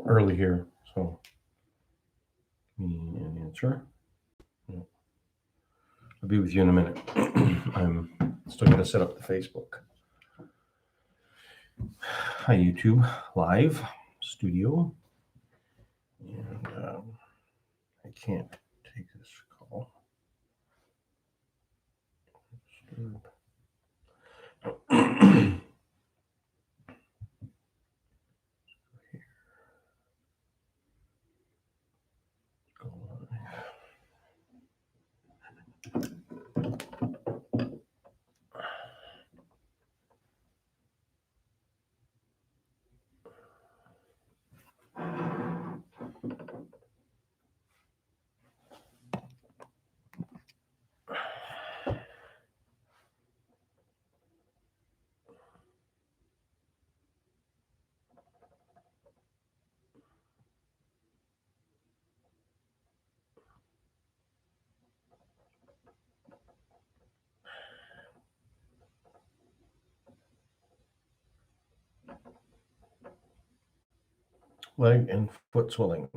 early here, so give me an answer. No. I'll be with you in a minute. I'm still going to set up the Facebook. Hi, YouTube live studio. And I can't take this call. Leg and foot swelling.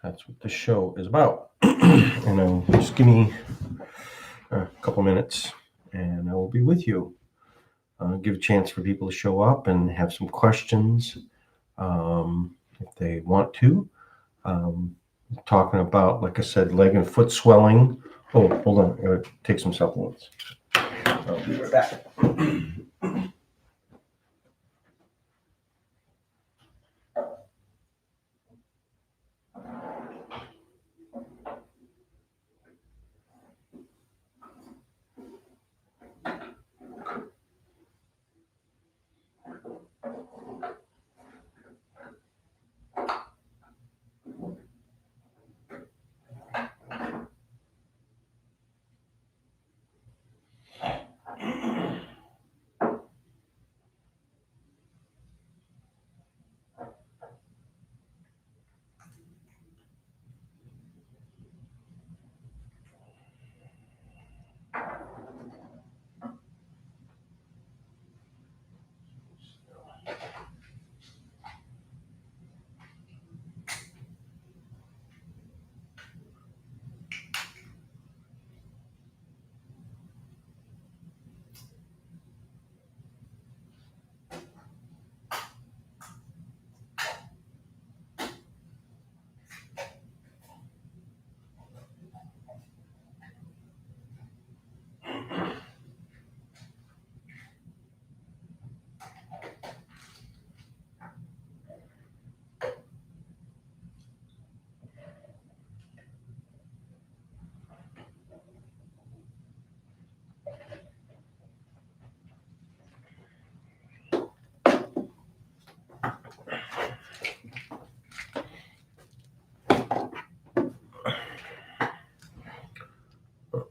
That's what the show is about. And just give me a couple minutes and I will be with you. Give a chance for people to show up and have some questions if they want to. Talking about, like I said, leg and foot swelling. Oh, hold on. I gotta take some supplements. I'll be right back.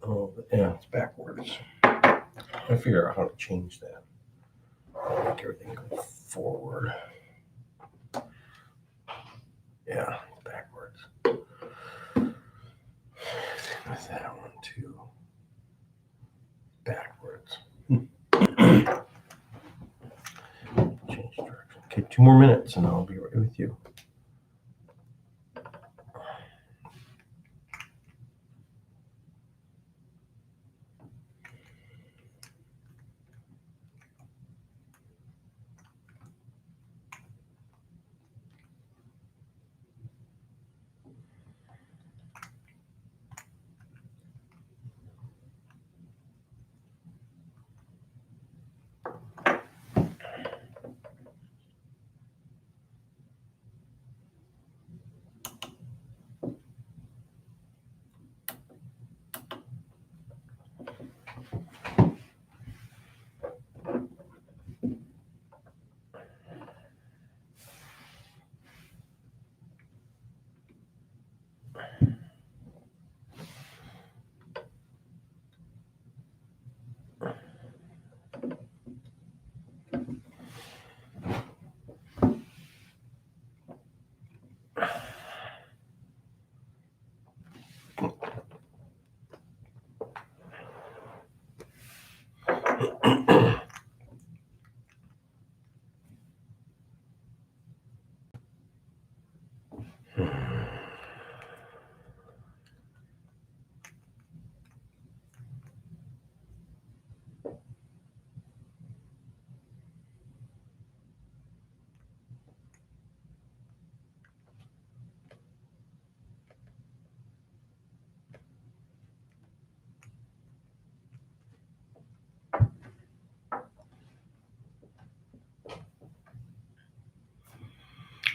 Oh, yeah, it's backwards. I figure out how to change that. Make everything go forward. Yeah, backwards. With that one too. Backwards. Change direction. Okay, 2 more minutes and I'll be right with you.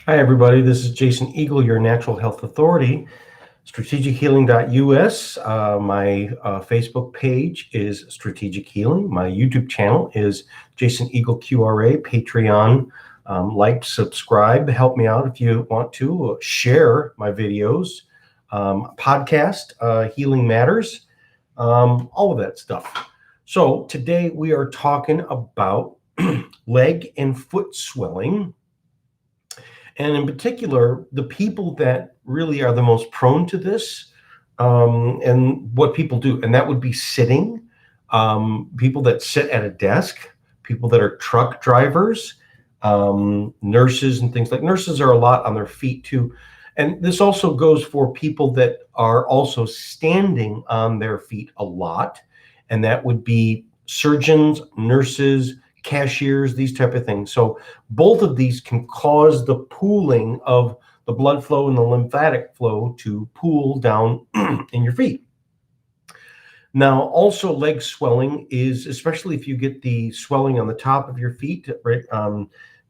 Hi, everybody. This is Jason Eagle, your natural health authority, strategichealing.us. My Facebook page is Strategic Healing. My YouTube channel is Jason Eagle QRA. Patreon, like, subscribe, help me out if you want to. Share my videos. Podcast, Healing Matters, all of that stuff. So today we are talking about leg and foot swelling. And in particular, the people that really are the most prone to this, and what people do, and that would be sitting, people that sit at a desk, people that are truck drivers, nurses and things like nurses are a lot on their feet too. And this also goes for people that are also standing on their feet a lot. And that would be surgeons, nurses, cashiers, these type of things. So both of these can cause the pooling of the blood flow and the lymphatic flow to pool down in your feet. Now, also leg swelling is, especially if you get the swelling on the top of your feet, right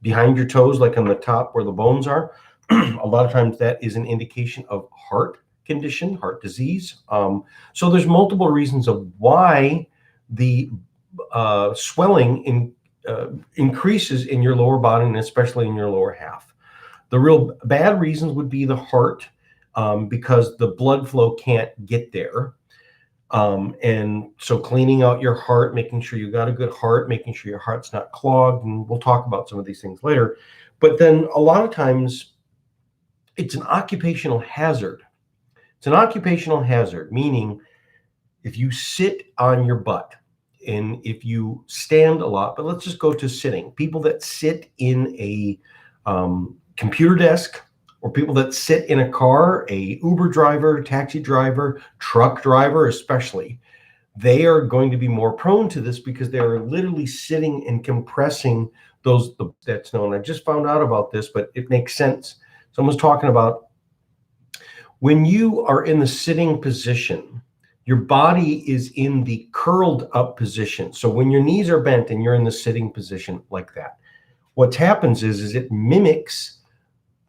behind your toes, like on the top where the bones are, a lot of times that is an indication of heart condition, heart disease. So there's multiple reasons of why the swelling increases in your lower body and especially in your lower half. The real bad reasons would be the heart, because the blood flow can't get there. And so cleaning out your heart, making sure you got a good heart, making sure your heart's not clogged, and we'll talk about some of these things later. But then a lot of times it's an occupational hazard. It's an occupational hazard, meaning if you sit on your butt, and if you stand a lot, but let's just go to sitting. People that sit in a computer desk, or people that sit in a car, a Uber driver, taxi driver, truck driver especially, they are going to be more prone to this because they're literally sitting and compressing that's known. I just found out about this, but it makes sense. Someone's talking about when you are in the sitting position, your body is in the curled up position. So when your knees are bent and you're in the sitting position like that, what happens is it mimics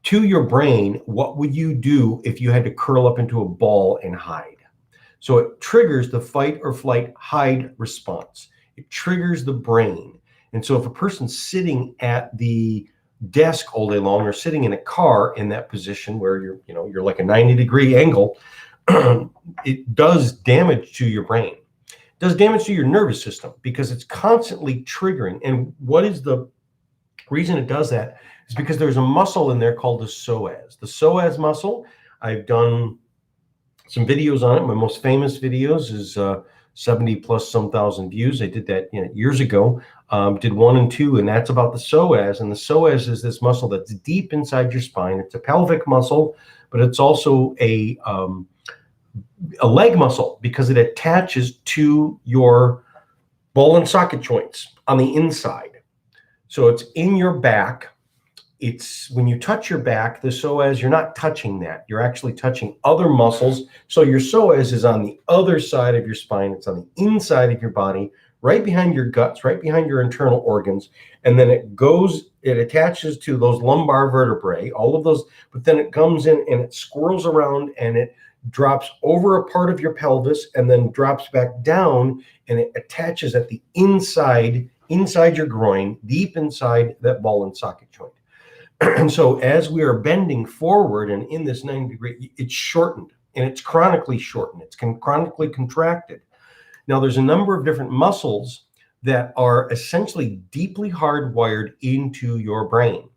to your brain what would you do if you had to curl up into a ball and hide. So it triggers the fight or flight hide response. It triggers the brain. And so if a person's sitting at the desk all day long or sitting in a car in that position where you're like a 90-degree angle, it does damage to your brain. It does damage to your nervous system because it's constantly triggering. And what is the reason it does that is because there's a muscle in there called the psoas. The psoas muscle, I've done some videos on it. My most famous videos is 70 plus some thousand views. I did that years ago. Did 1 and 2, and that's about the psoas. And the psoas is this muscle that's deep inside your spine. It's a pelvic muscle, but it's also a leg muscle because it attaches to your ball and socket joints on the inside. So it's in your back. It's when you touch your back, the psoas, you're not touching that. You're actually touching other muscles. So your psoas is on the other side of your spine. It's on the inside of your body, right behind your guts, right behind your internal organs. And then it attaches to those lumbar vertebrae, all of those, but then it comes in and it swirls around and it drops over a part of your pelvis and then drops back down, and it attaches at the inside your groin, deep inside that ball and socket joint. And so as we are bending forward and in this 90-degree, it's shortened, and it's chronically shortened. It's chronically contracted. Now, there's a number of different muscles that are essentially deeply hardwired into your brain.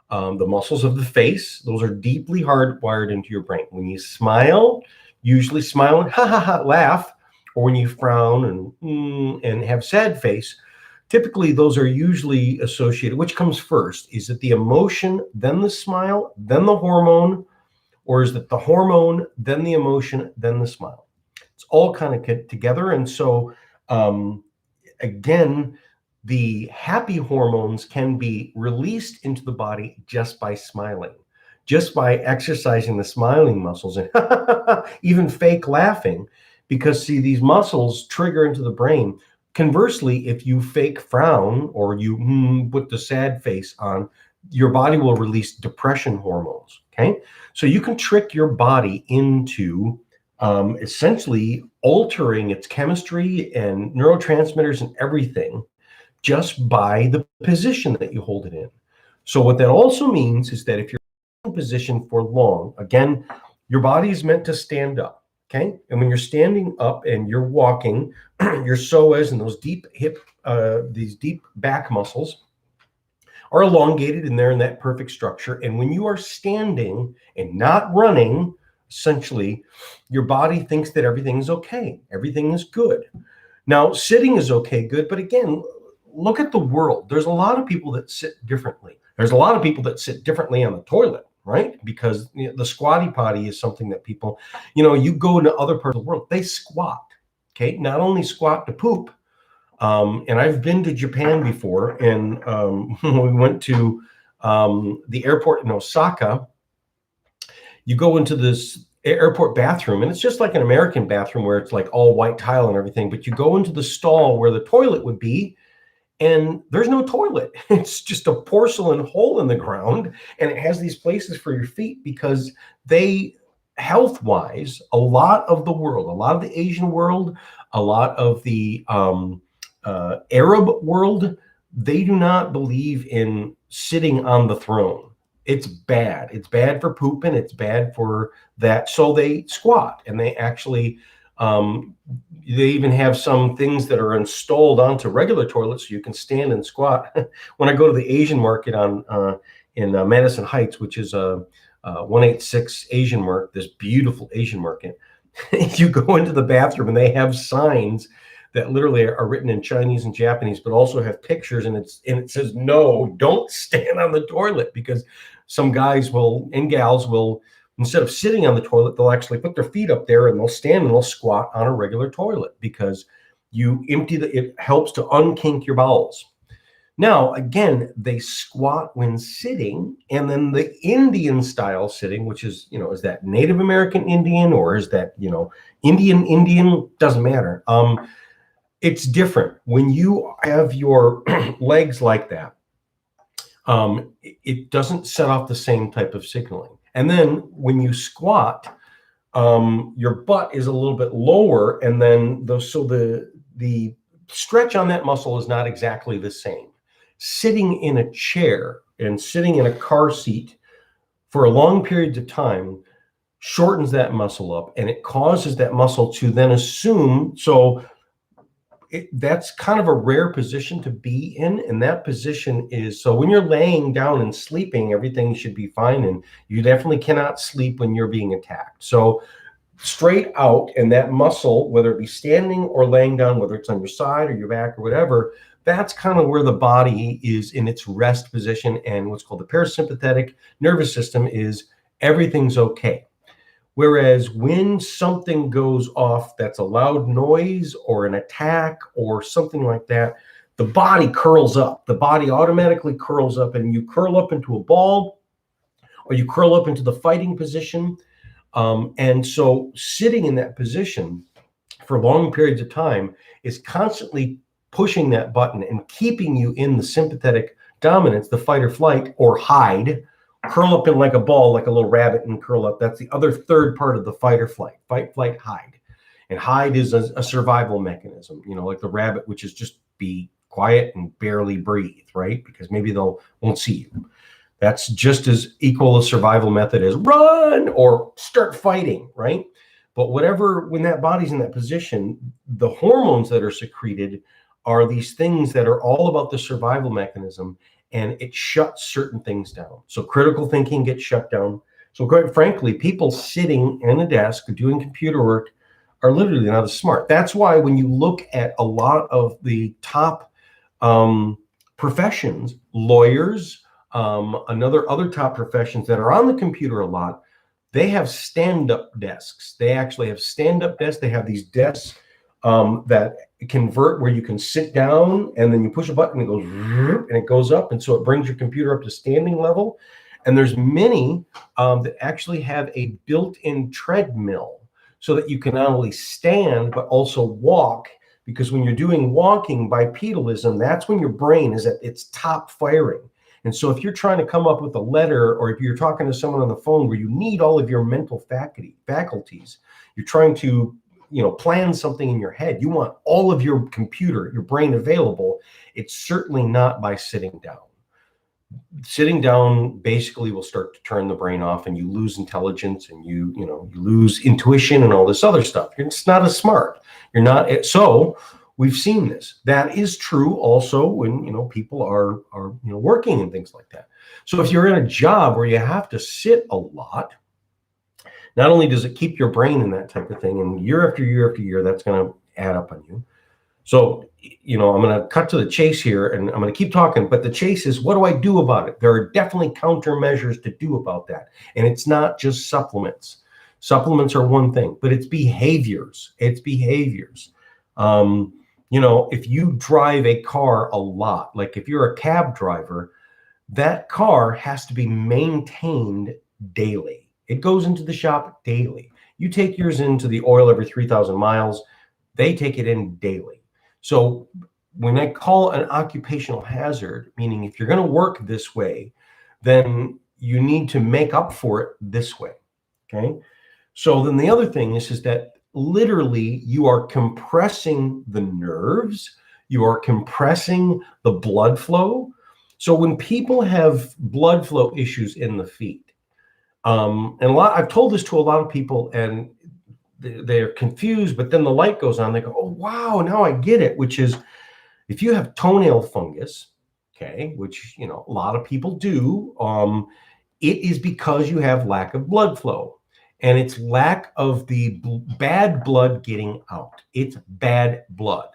The muscles of the face, those are deeply hardwired into your brain. When you smile, usually smile and ha ha ha laugh, or when you frown and have sad face, typically those are usually associated. Which comes first? Is it the emotion, then the smile, then the hormone, or is it the hormone, then the emotion, then the smile? It's all kind of together. And so again, the happy hormones can be released into the body just by smiling, just by exercising the smiling muscles and even fake laughing, because see, these muscles trigger into the brain. Conversely, if you fake frown or you put the sad face on, your body will release depression hormones. Okay. So you can trick your body into essentially altering its chemistry and neurotransmitters and everything just by the position that you hold it in. So what that also means is that if you're in position for long, again, your body is meant to stand up. Okay. And when you're standing up and you're walking, your psoas and those deep hip, these deep back muscles are elongated and they're in that perfect structure. And when you are standing and not running, essentially, your body thinks that everything's okay. Everything is good. Now, sitting is okay, good. But again, look at the world. There's a lot of people that sit differently. There's a lot of people that sit differently on the toilet, right? Because the squatty potty is something that people, you go into other parts of the world, they squat. Okay. Not only squat to poop, and I've been to Japan before, and when we went to the airport in Osaka, you go into this airport bathroom, and it's just like an American bathroom where it's like all white tile and everything, but you go into the stall where the toilet would be, and there's no toilet. It's just a porcelain hole in the ground, and it has these places for your feet because health-wise, a lot of the world, a lot of the Asian world, a lot of the Arab world, they do not believe in sitting on the throne. It's bad. It's bad for pooping. It's bad for that. So they squat, and they actually, they even have some things that are installed onto regular toilets so you can stand and squat. When I go to the Asian market in Madison Heights, which is a 186 Asian market, this beautiful Asian market, you go into the bathroom and they have signs that literally are written in Chinese and Japanese, but also have pictures, and it says, no, don't stand on the toilet, because some guys and gals will, instead of sitting on the toilet, they'll actually put their feet up there and they'll stand and they'll squat on a regular toilet, because it helps to unkink your bowels. Now, again, they squat when sitting, and then the Indian style sitting, which is, is that Native American Indian or is that, Indian, doesn't matter. It's different. When you have your legs like that, it doesn't set off the same type of signaling. And then when you squat, your butt is a little bit lower, and then the stretch on that muscle is not exactly the same. Sitting in a chair and sitting in a car seat for a long period of time shortens that muscle up, and it causes that muscle to then assume. So that's kind of a rare position to be in. And that position is, so when you're laying down and sleeping, everything should be fine. And you definitely cannot sleep when you're being attacked. So straight out, and that muscle, whether it be standing or laying down, whether it's on your side or your back or whatever, that's kind of where the body is in its rest position. And what's called the parasympathetic nervous system is everything's okay. Whereas when something goes off, that's a loud noise or an attack or something like that, the body curls up. The body automatically curls up, and you curl up into a ball or you curl up into the fighting position. And so sitting in that position for long periods of time is constantly pushing that button and keeping you in the sympathetic dominance, the fight or flight or hide. Curl up in like a ball, like a little rabbit, and curl up. That's the other third part of the fight or flight. Fight, flight, hide. And hide is a survival mechanism, like the rabbit, which is just be quiet and barely breathe, right? Because maybe won't see you. That's just as equal a survival method as run or start fighting, right? But when that body's in that position, the hormones that are secreted are these things that are all about the survival mechanism, and it shuts certain things down. So critical thinking gets shut down. So quite frankly, people sitting in a desk doing computer work are literally not as smart. That's why when you look at a lot of the top professions, lawyers, other top professions that are on the computer a lot, they have stand-up desks. They actually have stand-up desks. They have these desks that convert where you can sit down, and then you push a button and it goes up, and so it brings your computer up to standing level. And there's many that actually have a built-in treadmill so that you can not only stand but also walk, because when you're doing walking bipedalism, that's when your brain is at its top firing. And so if you're trying to come up with a letter, or if you're talking to someone on the phone where you need all of your mental faculties, you're trying to, plan something in your head, you want all of your brain available. It's certainly not by sitting down. Sitting down basically will start to turn the brain off, and you lose intelligence, and you lose intuition and all this other stuff. It's not as smart. You're not. So we've seen this. That is true also when people are working and things like that. So if you're in a job where you have to sit a lot, not only does it keep your brain in that type of thing, and year after year after year, that's going to add up on you. So, I'm going to cut to the chase here, and I'm going to keep talking, but the chase is, what do I do about it? There are definitely countermeasures to do about that. And it's not just supplements. Supplements are one thing, but it's behaviors. If you drive a car a lot, like if you're a cab driver, that car has to be maintained daily. It goes into the shop daily. You take yours into the oil every 3,000 miles. They take it in daily. So when I call an occupational hazard, meaning if you're going to work this way, then you need to make up for it this way. Okay. So then the other thing is that literally you are compressing the nerves, you are compressing the blood flow. So when people have blood flow issues in the feet, and I've told this to a lot of people, and they're confused, but then the light goes on. They go, oh, wow, now I get it, which is if you have toenail fungus, okay, which, a lot of people do, it is because you have lack of blood flow, and it's lack of the bad blood getting out. It's bad blood.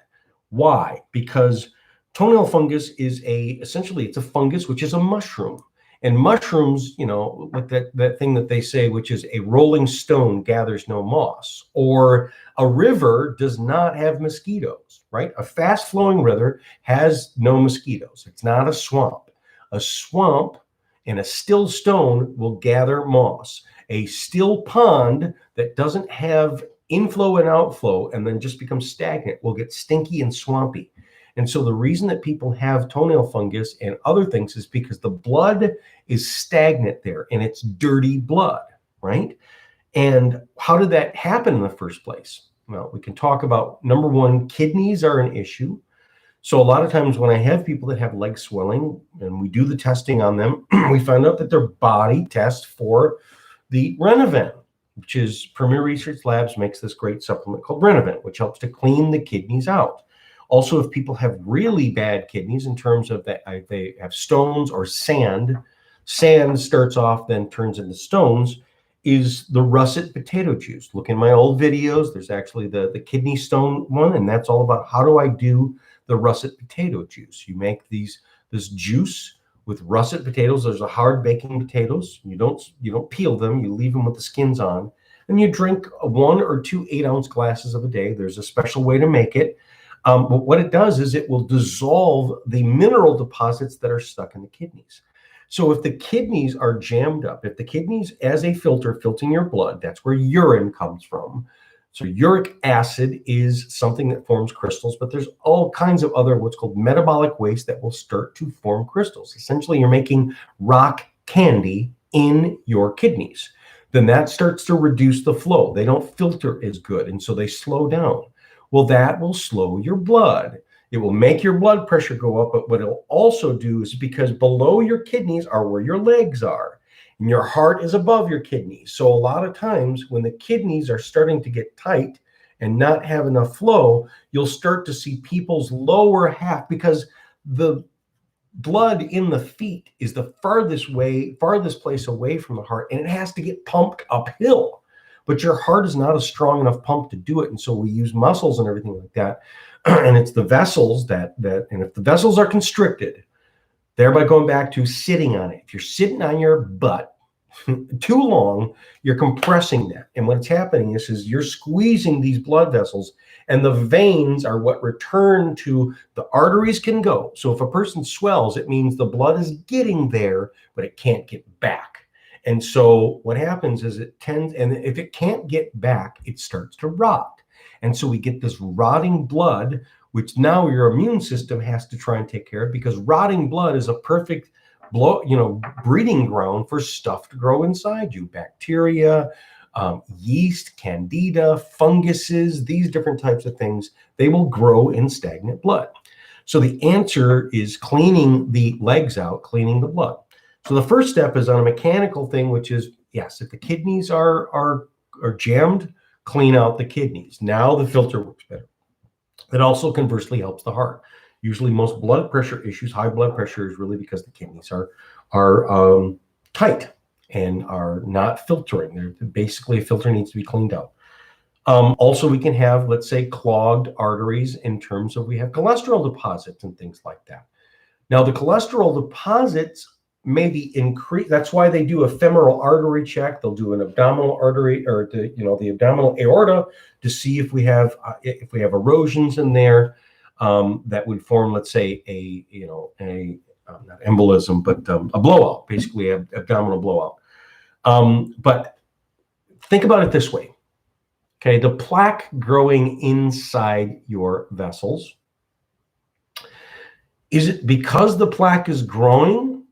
Why? Because toenail fungus is essentially it's a fungus, which is a mushroom. And mushrooms, like that thing that they say, which is a rolling stone gathers no moss, or a river does not have mosquitoes, right? A fast flowing river has no mosquitoes. It's not a swamp. A swamp and a still stone will gather moss. A still pond that doesn't have inflow and outflow and then just becomes stagnant will get stinky and swampy. And so the reason that people have toenail fungus and other things is because the blood is stagnant there, and it's dirty blood, right? And how did that happen in the first place? Well, we can talk about, number one, kidneys are an issue. So a lot of times when I have people that have leg swelling and we do the testing on them, we find out that their body tests for the Renovent, which is Premier Research Labs makes this great supplement called Renovent, which helps to clean the kidneys out. Also, if people have really bad kidneys in terms of that they have stones or sand starts off, then turns into stones, is the russet potato juice. Look in my old videos. There's actually the kidney stone one, and that's all about how do I do the russet potato juice. You make this juice with russet potatoes. Those are hard baking potatoes. You don't peel them. You leave them with the skins on, and you drink 1 or 2 8-ounce glasses of a day. There's a special way to make it. But what it does is it will dissolve the mineral deposits that are stuck in the kidneys. So if the kidneys are jammed up, if the kidneys as a filter filtering your blood, that's where urine comes from. So uric acid is something that forms crystals, but there's all kinds of other what's called metabolic waste that will start to form crystals. Essentially, you're making rock candy in your kidneys. Then that starts to reduce the flow. They don't filter as good, and so they slow down. Well, that will slow your blood. It will make your blood pressure go up, but what it'll also do is because below your kidneys are where your legs are, and your heart is above your kidneys. So a lot of times when the kidneys are starting to get tight and not have enough flow, you'll start to see people's lower half, because the blood in the feet is the farthest place away from the heart, and it has to get pumped uphill. But your heart is not a strong enough pump to do it. And so we use muscles and everything like that. And it's the vessels and if the vessels are constricted, thereby going back to sitting on it. If you're sitting on your butt too long, you're compressing that. And what's happening is you're squeezing these blood vessels, and the veins are what return to the arteries can go. So if a person swells, it means the blood is getting there, but it can't get back. And so what happens is and if it can't get back, it starts to rot. And so we get this rotting blood, which now your immune system has to try and take care of, because rotting blood is a perfect breeding ground for stuff to grow inside you. Bacteria, yeast, candida, funguses, these different types of things, they will grow in stagnant blood. So the answer is cleaning the legs out, cleaning the blood. So the first step is on a mechanical thing, which is, yes, if the kidneys are jammed, clean out the kidneys. Now the filter works better. It also conversely helps the heart. Usually most blood pressure issues, high blood pressure, is really because the kidneys are tight and are not filtering. They're basically, a filter needs to be cleaned out. Also, we can have, let's say, clogged arteries in terms of we have cholesterol deposits and things like that. Now, the cholesterol deposits may be increased. That's why they do a femoral artery check. They'll do an abdominal artery, or the abdominal aorta, to see if we have erosions in there that would form, let's say, not embolism, but a blowout, basically abdominal blowout. But think about it this way. Okay, the plaque growing inside your vessels, is it because the plaque is growing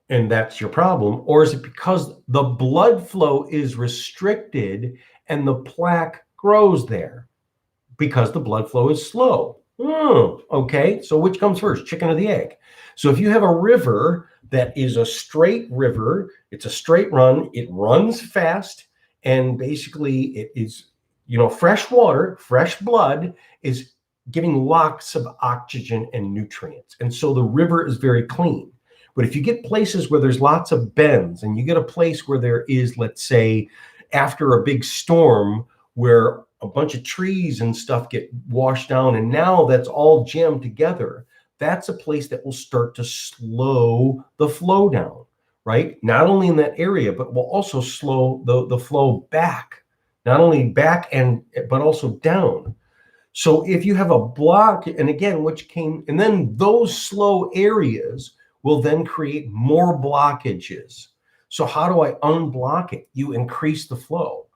and that's your problem, or is it because the blood flow is restricted and the plaque grows there because the blood flow is slow? Okay, so which comes first, chicken or the egg? So if you have a river that is a straight river, it's a straight run, it runs fast, and basically it is, fresh water, fresh blood is giving lots of oxygen and nutrients. And so the river is very clean. But if you get places where there's lots of bends, and you get a place where there is, let's say, after a big storm, where a bunch of trees and stuff get washed down, and now that's all jammed together, that's a place that will start to slow the flow down, right? Not only in that area, but will also slow the flow back, not only back but also down. So if you have a block, and again, and then those slow areas will then create more blockages. So how do I unblock it? You increase the flow.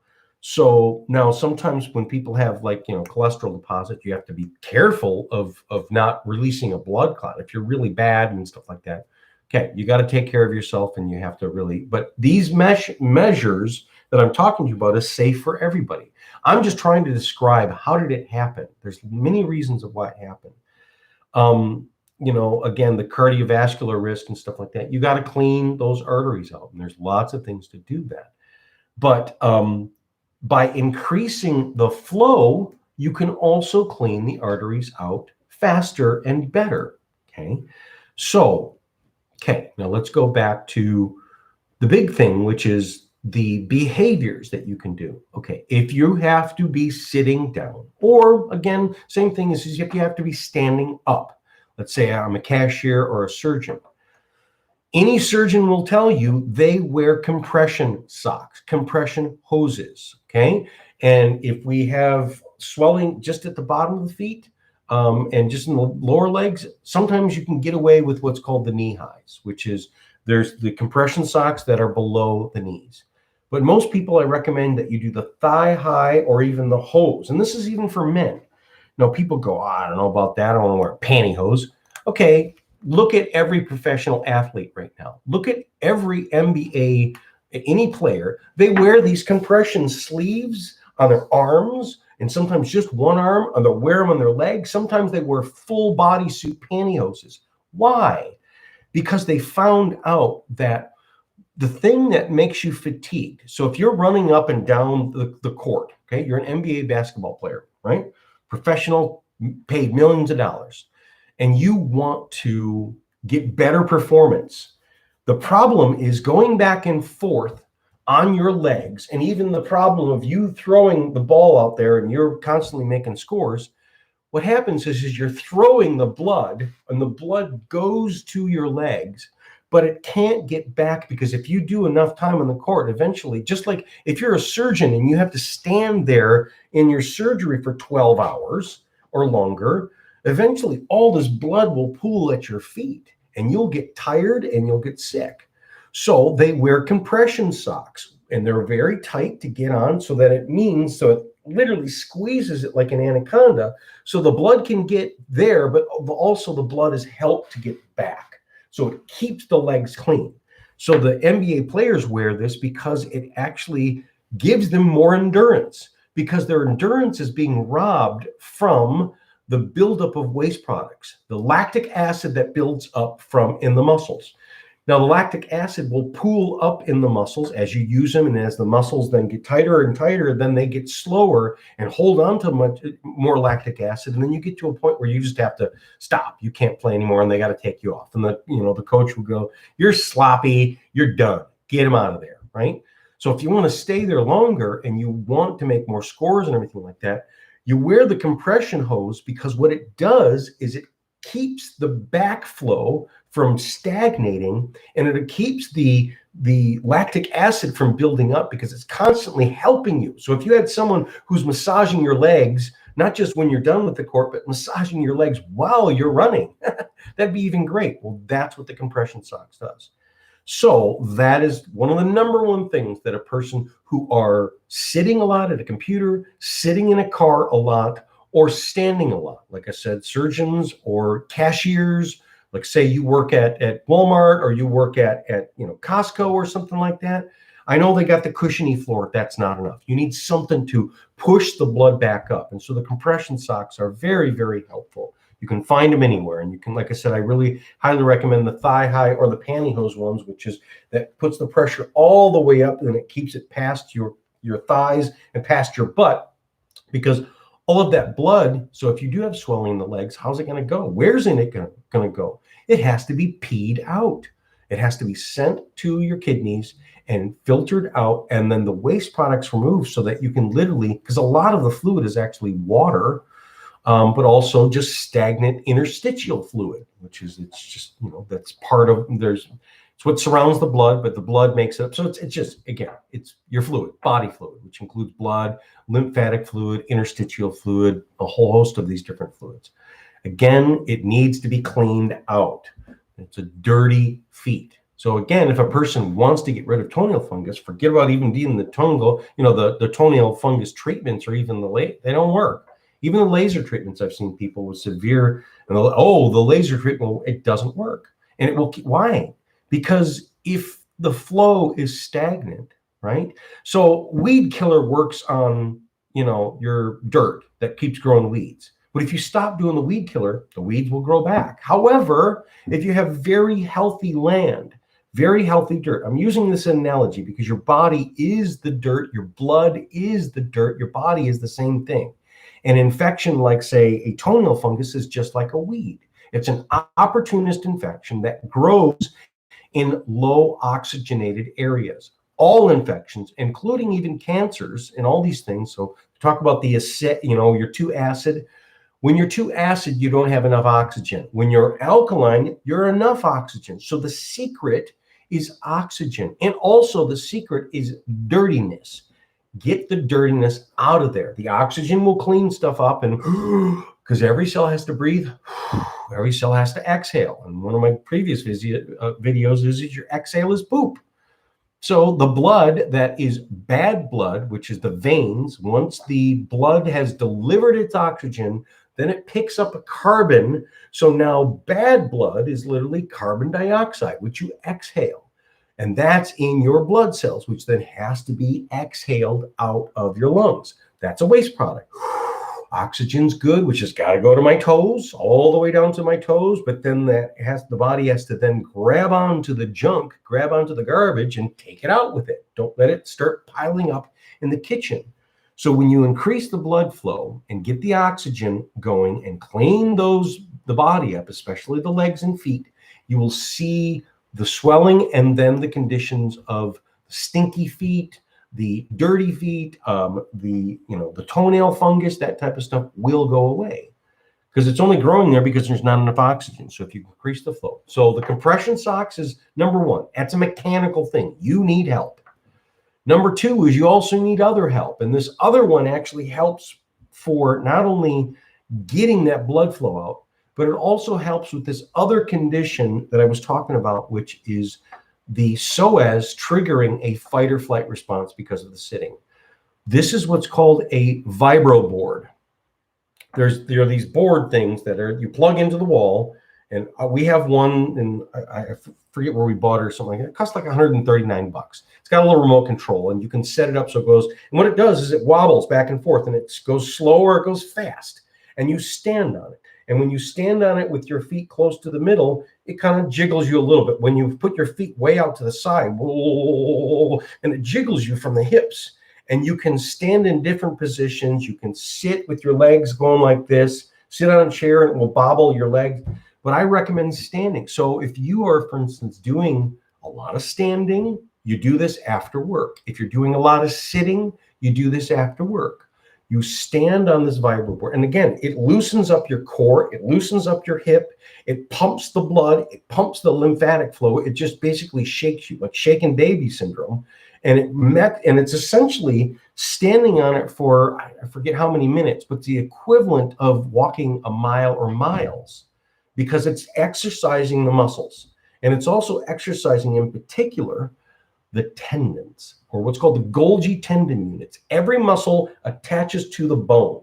So now sometimes when people have cholesterol deposits, you have to be careful of not releasing a blood clot if you're really bad and stuff like that. Okay, you got to take care of yourself, and you have to really, but these measures that I'm talking to you about is safe for everybody. I'm just trying to describe how did it happen. There's many reasons of why it happened. Again, the cardiovascular risk and stuff like that, you got to clean those arteries out. And there's lots of things to do that. But by increasing the flow, you can also clean the arteries out faster and better. Okay. So, now let's go back to the big thing, which is the behaviors that you can do. Okay. If you have to be sitting down, or again, same thing as if you have to be standing up. Let's say I'm a cashier or a surgeon. Any surgeon will tell you they wear compression socks, compression hoses, okay? And if we have swelling just at the bottom of the feet and just in the lower legs, sometimes you can get away with what's called the knee highs, which is there's the compression socks that are below the knees. But most people, I recommend that you do the thigh high or even the hose. And this is even for men. Now, people go, I don't know about that. I don't want to wear pantyhose. Okay, look at every professional athlete right now. Look at every NBA, any player. They wear these compression sleeves on their arms, and sometimes just one arm, and they'll wear them on their legs. Sometimes they wear full bodysuit pantyhoses. Why? Because they found out that the thing that makes you fatigued. So if you're running up and down the court, okay, you're an NBA basketball player, right? Professional, paid millions of dollars, and you want to get better performance. The problem is going back and forth on your legs, and even the problem of you throwing the ball out there and you're constantly making scores. What happens is you're throwing the blood, and the blood goes to your legs, but it can't get back, because if you do enough time on the court, eventually, just like if you're a surgeon and you have to stand there in your surgery for 12 hours or longer, eventually all this blood will pool at your feet, and you'll get tired and you'll get sick. So they wear compression socks, and they're very tight to get on, so it literally squeezes it like an anaconda, so the blood can get there, but also the blood is helped to get back. So it keeps the legs clean. So the NBA players wear this because it actually gives them more endurance, because their endurance is being robbed from the buildup of waste products, the lactic acid that builds up from in the muscles. Now, the lactic acid will pool up in the muscles as you use them, and as the muscles then get tighter and tighter, then they get slower and hold on to much more lactic acid, and then you get to a point where you just have to stop. You can't play anymore, and they got to take you off. And the coach will go, "You're sloppy. You're done. Get him out of there." Right? So if you want to stay there longer and you want to make more scores and everything like that, you wear the compression hose, because what it does is it keeps the backflow from stagnating, and it keeps the lactic acid from building up, because it's constantly helping you. So if you had someone who's massaging your legs, not just when you're done with the court, but massaging your legs while you're running, that'd be even great. Well, that's what the compression socks does. So that is one of the number one things that a person who are sitting a lot at a computer, sitting in a car a lot, or standing a lot, like I said, surgeons or cashiers, like say you work at Walmart, or you work at Costco or something like that. I know they got the cushiony floor. That's not enough. You need something to push the blood back up. And so the compression socks are very, very helpful. You can find them anywhere. And you can, like I said, I really highly recommend the thigh high or the pantyhose ones, which is that puts the pressure all the way up and it keeps it past your thighs and past your butt, because all of that blood. So if you do have swelling in the legs, how's it going to go? Where's it going to go? It has to be peed out. It has to be sent to your kidneys and filtered out, and then the waste products removed, so that you can literally, because a lot of the fluid is actually water, but also just stagnant interstitial fluid, which is, it's just, that's part of, it's what surrounds the blood, but the blood makes it up. So it's just, again, it's your fluid, body fluid, which includes blood, lymphatic fluid, interstitial fluid, a whole host of these different fluids. Again, it needs to be cleaned out. It's a dirty feet. So again, if a person wants to get rid of toenail fungus, forget about even doing the toenail, the toenail fungus treatments, or even they don't work. Even the laser treatments, I've seen people with severe, the laser treatment, it doesn't work. And it will keep, why? Because if the flow is stagnant, right? So weed killer works on, your dirt that keeps growing weeds. But if you stop doing the weed killer, the weeds will grow back. However, if you have very healthy land, very healthy dirt, I'm using this analogy because your body is the dirt, your blood is the dirt, your body is the same thing. An infection like, say, a toenail fungus is just like a weed. It's an opportunist infection that grows in low oxygenated areas. All infections, including even cancers and all these things. So talk about the acid, you're too acid. When you're too acid, you don't have enough oxygen. When you're alkaline, you're enough oxygen. So the secret is oxygen. And also the secret is dirtiness. Get the dirtiness out of there. The oxygen will clean stuff up, and because every cell has to breathe, every cell has to exhale. And one of my previous videos is your exhale is poop. So the blood that is bad blood, which is the veins, once the blood has delivered its oxygen, then it picks up a carbon. So now bad blood is literally carbon dioxide, which you exhale. And that's in your blood cells, which then has to be exhaled out of your lungs. That's a waste product. Oxygen's good, which has got to go to my toes, all the way down to my toes. But then the body has to then grab onto the junk, grab onto the garbage, and take it out with it. Don't let it start piling up in the kitchen. So when you increase the blood flow and get the oxygen going and clean the body up, especially the legs and feet, you will see the swelling, and then the conditions of stinky feet, the dirty feet, the toenail fungus, that type of stuff will go away, because it's only growing there because there's not enough oxygen. So if you increase the flow, so the compression socks is number one. That's a mechanical thing. You need help. Number two is you also need other help, and this other one actually helps for not only getting that blood flow out, but it also helps with this other condition that I was talking about, which is the psoas triggering a fight or flight response because of the sitting. This is what's called a vibro board. There are these board things that you plug into the wall, And we have one, and I forget where we bought it or something like that. It costs like $139. It's got a little remote control, and you can set it up so it goes. And what it does is it wobbles back and forth, and it goes slow or it goes fast. And you stand on it. And when you stand on it with your feet close to the middle, it kind of jiggles you a little bit. When you put your feet way out to the side, and it jiggles you from the hips. And you can stand in different positions. You can sit with your legs going like this, sit on a chair, and it will bobble your legs. But I recommend standing. So if you are, for instance, doing a lot of standing, you do this after work. If you're doing a lot of sitting, you do this after work. You stand on this vibro board. And again, it loosens up your core. It loosens up your hip. It pumps the blood. It pumps the lymphatic flow. It just basically shakes you, like shaken baby syndrome. And it's essentially standing on it for, I forget how many minutes, but the equivalent of walking a mile or miles, because it's exercising the muscles. And it's also exercising, in particular, the tendons, or what's called the Golgi tendon units. Every muscle attaches to the bone,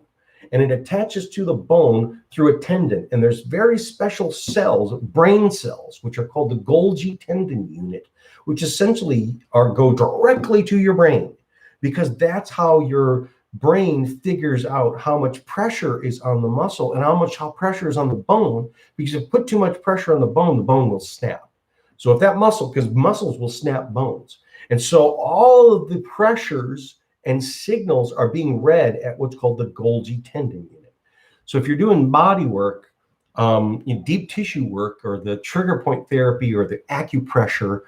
and it attaches to the bone through a tendon. And there's very special cells, brain cells, which are called the Golgi tendon unit, which essentially go directly to your brain, because that's how your brain figures out how much pressure is on the muscle and how pressure is on the bone. Because if you put too much pressure on the bone will snap. So if that muscle, because muscles will snap bones. And so all of the pressures and signals are being read at what's called the Golgi tendon unit. So if you're doing body work, deep tissue work, or the trigger point therapy, or the acupressure,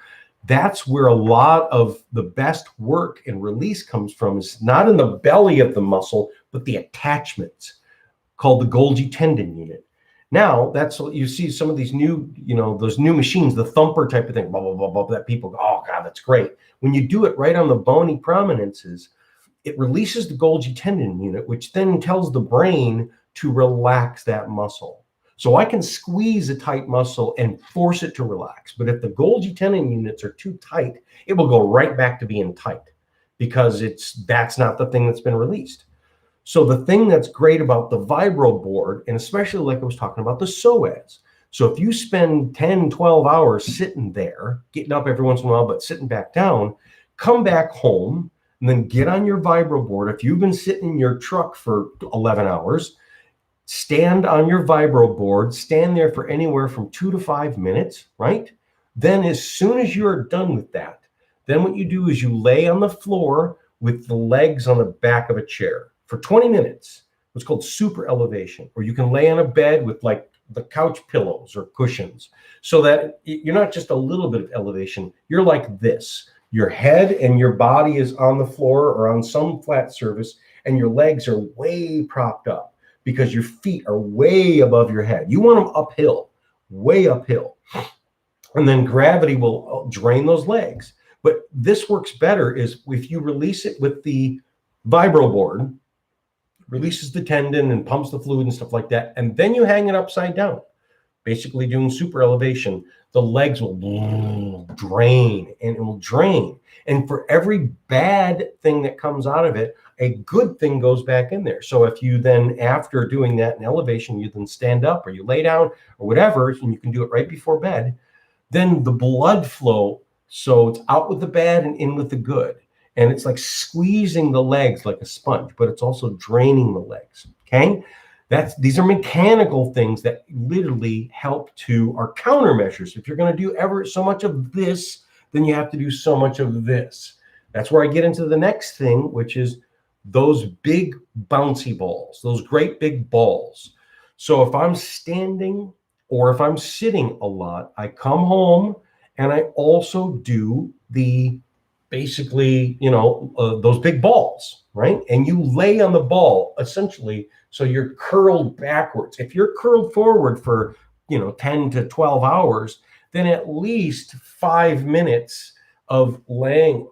that's where a lot of the best work and release comes from. Is not in the belly of the muscle, but the attachments, called the Golgi tendon unit. Now, that's what you see some of these new, those new machines, the thumper type of thing, blah, blah, blah, blah, that people go, oh, God, that's great. When you do it right on the bony prominences, it releases the Golgi tendon unit, which then tells the brain to relax that muscle. So I can squeeze a tight muscle and force it to relax. But if the Golgi tendon units are too tight, it will go right back to being tight, because that's not the thing that's been released. So the thing that's great about the vibro board, and especially like I was talking about the psoas. So if you spend 10, 12 hours sitting there, getting up every once in a while, but sitting back down, come back home and then get on your vibro board. If you've been sitting in your truck for 11 hours, stand on your vibro board, stand there for anywhere from 2 to 5 minutes, right? Then as soon as you're done with that, then what you do is you lay on the floor with the legs on the back of a chair for 20 minutes, what's called super elevation. Or you can lay on a bed with like the couch pillows or cushions, so that you're not just a little bit of elevation, you're like this. Your head and your body is on the floor or on some flat surface, and your legs are way propped up, because your feet are way above your head. You want them uphill, way uphill. And then gravity will drain those legs. But this works better is if you release it with the vibro board, releases the tendon and pumps the fluid and stuff like that. And then you hang it upside down, basically doing super elevation. The legs will drain, and it will drain. And for every bad thing that comes out of it, a good thing goes back in there. So if you then, after doing that in elevation, you then stand up or you lay down or whatever, and you can do it right before bed, then the blood flow, so it's out with the bad and in with the good. And it's like squeezing the legs like a sponge, but it's also draining the legs, okay? These are mechanical things that literally help to, are countermeasures. If you're gonna do ever so much of this, then you have to do so much of this. That's where I get into the next thing, which is those big bouncy balls, those great big balls. So if I'm standing or if I'm sitting a lot, I come home and I also do the basically, those big balls, right? And you lay on the ball essentially, so you're curled backwards. If you're curled forward for, 10 to 12 hours, then at least 5 minutes of laying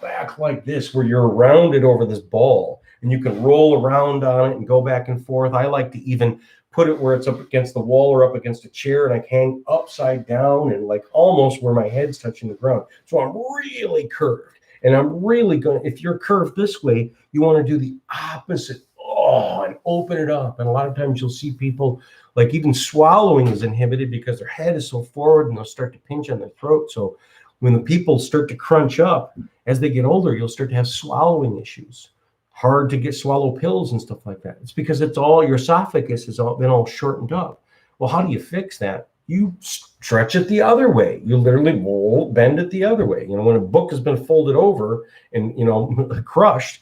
back like this, where you're rounded over this ball and you can roll around on it and go back and forth. I like to even put it where it's up against the wall or up against a chair, and I hang upside down and like almost where my head's touching the ground. So I'm really curved, and I'm really going, if you're curved this way, you want to do the opposite. yaw and open it up. And a lot of times you'll see people, like, even swallowing is inhibited because their head is so forward, and they'll start to pinch on their throat. So when the people start to crunch up as they get older, you'll start to have swallowing issues, hard to get swallow pills and stuff like that. It's because it's all, your esophagus has been all shortened up. Well, how do you fix that? You stretch it the other way. You literally bend it the other way. When a book has been folded over and, crushed,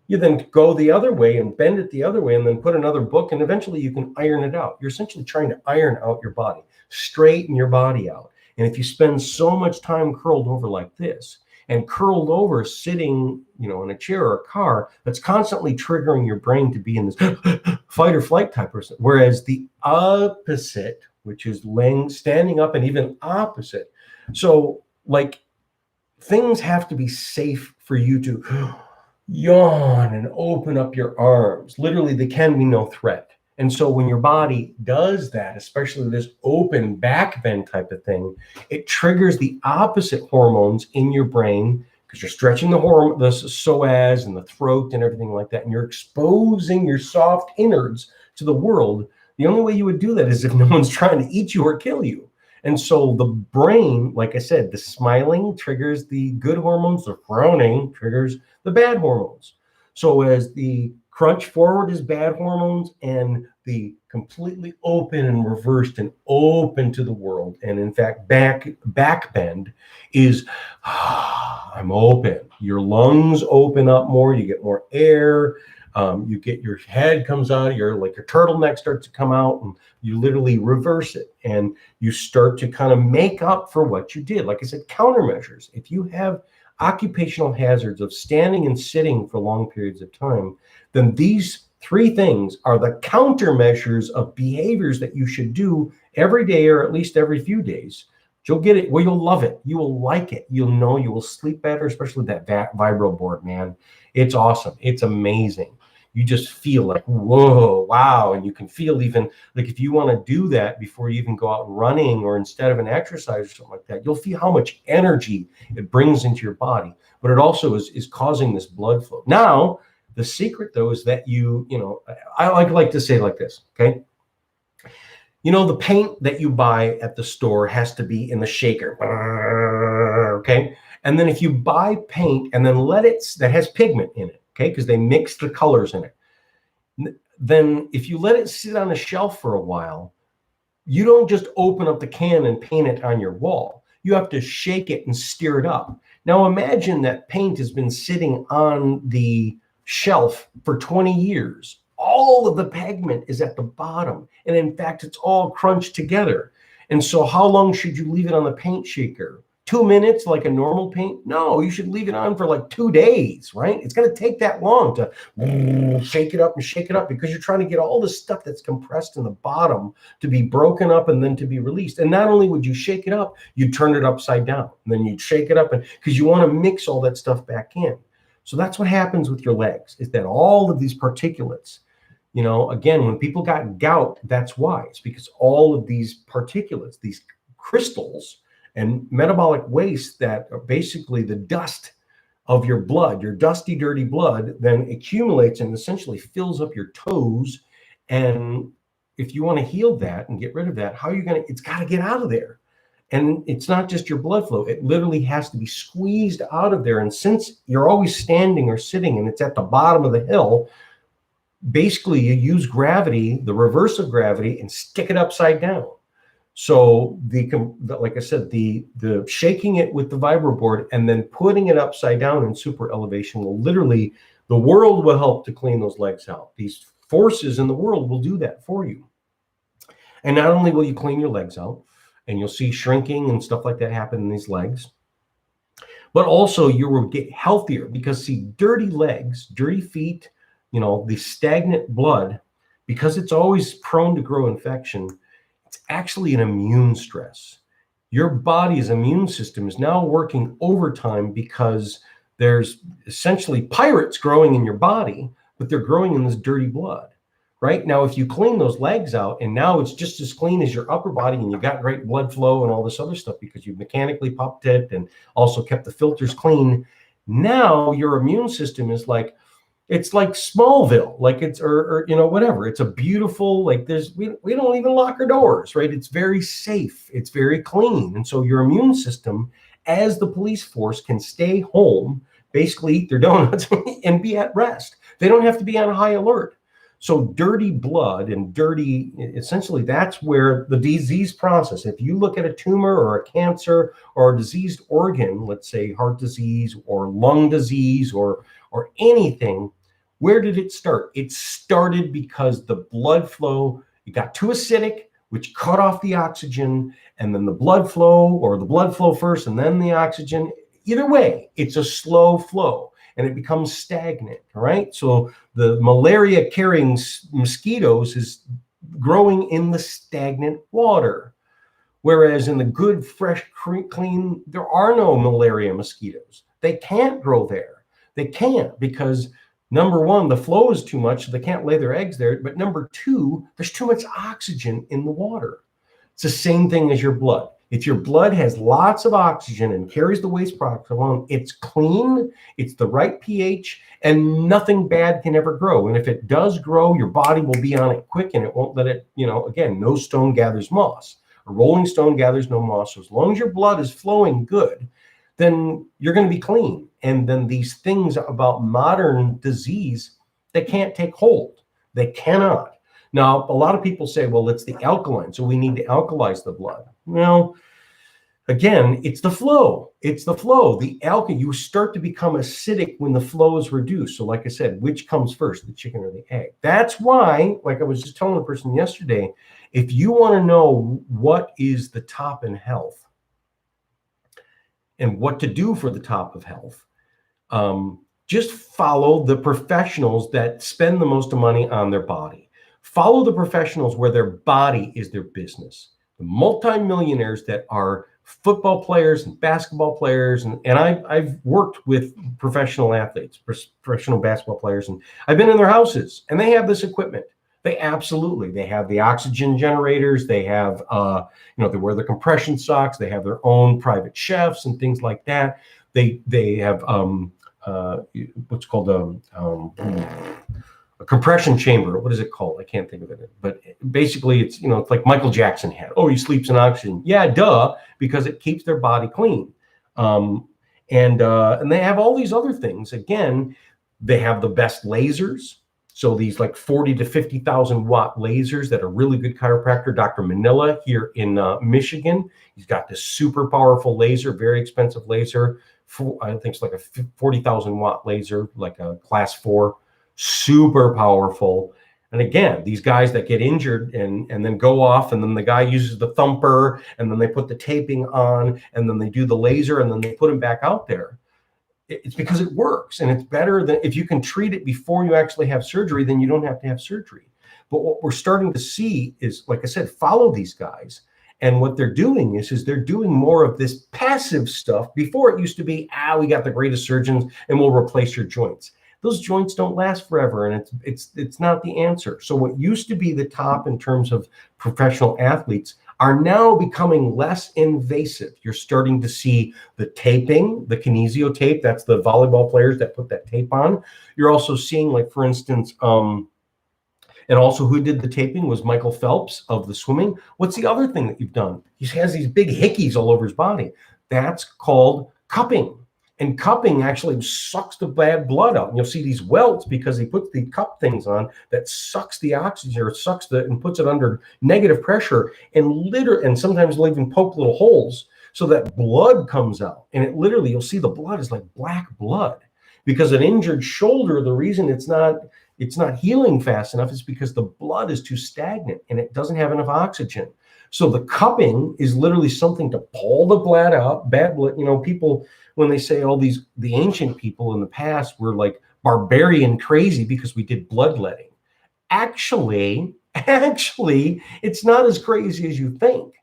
you then go the other way and bend it the other way and then put another book, and eventually you can iron it out. You're essentially trying to iron out your body, straighten your body out. And if you spend so much time curled over like this, and curled over sitting, in a chair or a car, that's constantly triggering your brain to be in this fight or flight type person. Whereas the opposite, which is standing up, and even opposite. So, like, things have to be safe for you to yawn and open up your arms. Literally, there can be no threat. And so when your body does that, especially this open back bend type of thing, it triggers the opposite hormones in your brain, because you're stretching the psoas and the throat and everything like that, and you're exposing your soft innards to the world. The only way you would do that is if no one's trying to eat you or kill you. And so the brain, like I said, the smiling triggers the good hormones, the frowning triggers the bad hormones. So as the crunch forward is bad hormones, and the completely open and reversed and open to the world, and in fact back bend is I'm open. Your lungs open up more, you get more air, you get, your head comes out, your turtleneck starts to come out, and you literally reverse it, and you start to kind of make up for what you did. Like I said, countermeasures. If you have occupational hazards of standing and sitting for long periods of time, then these three things are the countermeasures of behaviors that you should do every day, or at least every few days. You'll get it. Well, you'll love it. You will like it. You'll know you will sleep better, especially with that vibro board, man. It's awesome. It's amazing. You just feel like, whoa, wow. And you can feel, even like, if you want to do that before you even go out running, or instead of an exercise or something like that, you'll feel how much energy it brings into your body. But it also is causing this blood flow. Now, the secret, though, is that I like to say it like this, okay? The paint that you buy at the store has to be in the shaker, okay? And then if you buy paint and then that has pigment in it, okay, because they mix the colors in it, then if you let it sit on a shelf for a while, you don't just open up the can and paint it on your wall. You have to shake it and stir it up. Now imagine that paint has been sitting on the shelf for 20 years. All of the pigment is at the bottom, and in fact, it's all crunched together. And so how long should you leave it on the paint shaker? 2 minutes, like a normal paint? No, you should leave it on for like 2 days, right? It's going to take that long to shake it up and shake it up, because you're trying to get all the stuff that's compressed in the bottom to be broken up and then to be released. And not only would you shake it up, you'd turn it upside down, and then you'd shake it up, and because you want to mix all that stuff back in. So that's what happens with your legs, is that all of these particulates, again, when people got gout, that's why. It's because all of these particulates, these crystals and metabolic waste that are basically the dust of your blood, your dusty, dirty blood, then accumulates and essentially fills up your toes. And if you want to heal that and get rid of that, how are you going to, it's got to get out of there. And it's not just your blood flow. It literally has to be squeezed out of there. And since you're always standing or sitting and it's at the bottom of the hill, basically you use gravity, the reverse of gravity, and stick it upside down. So like I said, the shaking it with the vibro board and then putting it upside down in super elevation will literally, the world will help to clean those legs out. These forces in the world will do that for you. And not only will you clean your legs out, and you'll see shrinking and stuff like that happen in these legs, but also you will get healthier, because see, dirty legs, dirty feet, the stagnant blood, because it's always prone to grow infection, it's actually an immune stress. Your body's immune system is now working overtime, because there's essentially pirates growing in your body, but they're growing in this dirty blood. Right now, if you clean those legs out, and now it's just as clean as your upper body, and you got great blood flow and all this other stuff because you've mechanically pumped it and also kept the filters clean. Now your immune system is like, It's like Smallville, like it's or whatever. It's a beautiful, like we don't even lock our doors, right? It's very safe, it's very clean, and so your immune system, as the police force, can stay home, basically eat their donuts and be at rest. They don't have to be on high alert. So dirty blood and dirty, essentially, that's where the disease process. If you look at a tumor or a cancer or a diseased organ, let's say heart disease or lung disease or anything, where did it start? It started because the blood flow, it got too acidic, which cut off the oxygen, and then the blood flow, or the blood flow first and then the oxygen. Either way, it's a slow flow and it becomes stagnant, right? So the malaria carrying mosquitoes is growing in the stagnant water. Whereas in the good, fresh, clean, there are no malaria mosquitoes. They can't grow there. They can't because number one, the flow is too much, so they can't lay their eggs there. But number two, there's too much oxygen in the water. It's the same thing as your blood. If your blood has lots of oxygen and carries the waste products along, it's clean, it's the right pH, and nothing bad can ever grow. And if it does grow, your body will be on it quick and it won't let it, again, no stone gathers moss. A rolling stone gathers no moss. So as long as your blood is flowing good, then you're going to be clean. And then these things about modern disease, they can't take hold. They cannot. Now, a lot of people say, well, it's the alkaline, so we need to alkalize the blood. Well, again, it's the flow. It's the flow. You start to become acidic when the flow is reduced. So like I said, which comes first, the chicken or the egg? That's why, like I was just telling a person yesterday, if you want to know what is the top in health and what to do for the top of health, just follow the professionals that spend the most money on their body. Follow the professionals where their body is their business. The multimillionaires that are football players and basketball players, and I've worked with professional athletes, professional basketball players, and I've been in their houses, and they have this equipment. They have the oxygen generators. They have, they wear the compression socks. They have their own private chefs and things like that. They have what's called a compression chamber. What is it called? I can't think of it. But basically, it's it's like Michael Jackson had. Oh, he sleeps in oxygen. Yeah, duh, because it keeps their body clean. And they have all these other things. Again, they have the best lasers. So these like 40 to 50,000 watt lasers that are really good chiropractor, Dr. Manila here in Michigan. He's got this super powerful laser, very expensive laser. I think it's like a 40,000 watt laser, like a class 4, super powerful. And again, these guys that get injured and then go off, and then the guy uses the thumper, and then they put the taping on, and then they do the laser, and then they put him back out there. It's because it works, and it's better than if you can treat it before you actually have surgery, then you don't have to have surgery. But what we're starting to see is, like I said, follow these guys. And what they're doing is they're doing more of this passive stuff. Before it used to be, we got the greatest surgeons and we'll replace your joints. Those joints don't last forever, and it's not the answer. So what used to be the top in terms of professional athletes are now becoming less invasive. You're starting to see the taping, the kinesio tape. That's the volleyball players that put that tape on. You're also seeing, like, for instance, and also who did the taping was Michael Phelps of the swimming. What's the other thing that you've done? He has these big hickeys all over his body. That's called cupping. And cupping actually sucks the bad blood out. And you'll see these welts because he puts the cup things on that sucks the oxygen, or and puts it under negative pressure, and sometimes they'll even poke little holes so that blood comes out. And it literally, you'll see the blood is like black blood, because an injured shoulder, the reason it's not healing fast enough is because the blood is too stagnant and it doesn't have enough oxygen. So the cupping is literally something to pull the blood out, bad blood. People, when they say the ancient people in the past were like barbarian crazy because we did bloodletting. Actually, it's not as crazy as you think.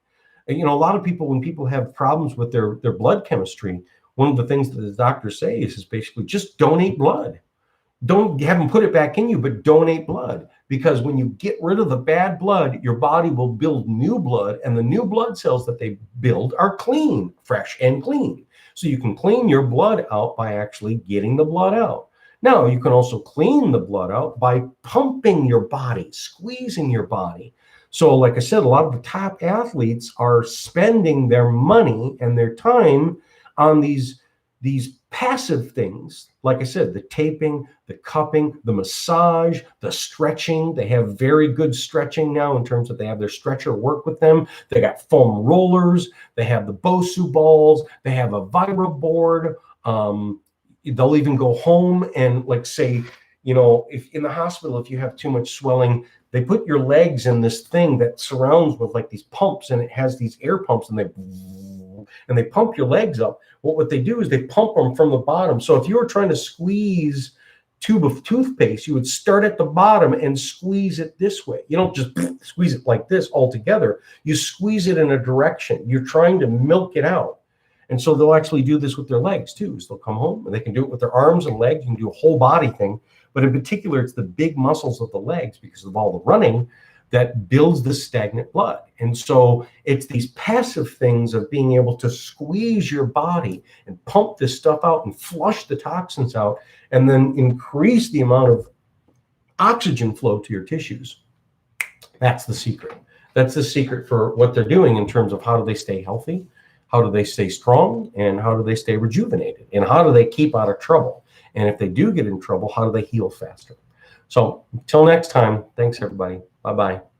A lot of people, when people have problems with their blood chemistry, one of the things that the doctors say is basically just donate blood. Don't have them put it back in you, but donate blood. Because when you get rid of the bad blood, your body will build new blood, and the new blood cells that they build are clean, fresh and clean. So you can clean your blood out by actually getting the blood out. Now, you can also clean the blood out by pumping your body, squeezing your body. So, like I said, a lot of the top athletes are spending their money and their time on these passive things. Like I said, the taping, the cupping, the massage, the stretching. They have very good stretching now in terms of they have their stretcher work with them. They got foam rollers. They have the Bosu balls. They have a vibro board. They'll even go home and, like, say, if in the hospital, if you have too much swelling, they put your legs in this thing that surrounds with like these pumps, and it has these air pumps, and they pump your legs up. What they do is they pump them from the bottom. So if you were trying to squeeze tube of toothpaste, you would start at the bottom and squeeze it this way. You don't just squeeze it like this all together. You squeeze it in a direction. You're trying to milk it out. And so they'll actually do this with their legs too. So they'll come home and they can do it with their arms and legs. You can do a whole body thing. But in particular, it's the big muscles of the legs, because of all the running, that builds the stagnant blood. And so it's these passive things of being able to squeeze your body and pump this stuff out and flush the toxins out, and then increase the amount of oxygen flow to your tissues. That's the secret. That's the secret for what they're doing in terms of how do they stay healthy, how do they stay strong, and how do they stay rejuvenated, and how do they keep out of trouble. And if they do get in trouble, how do they heal faster? So until next time, thanks everybody. Bye-bye.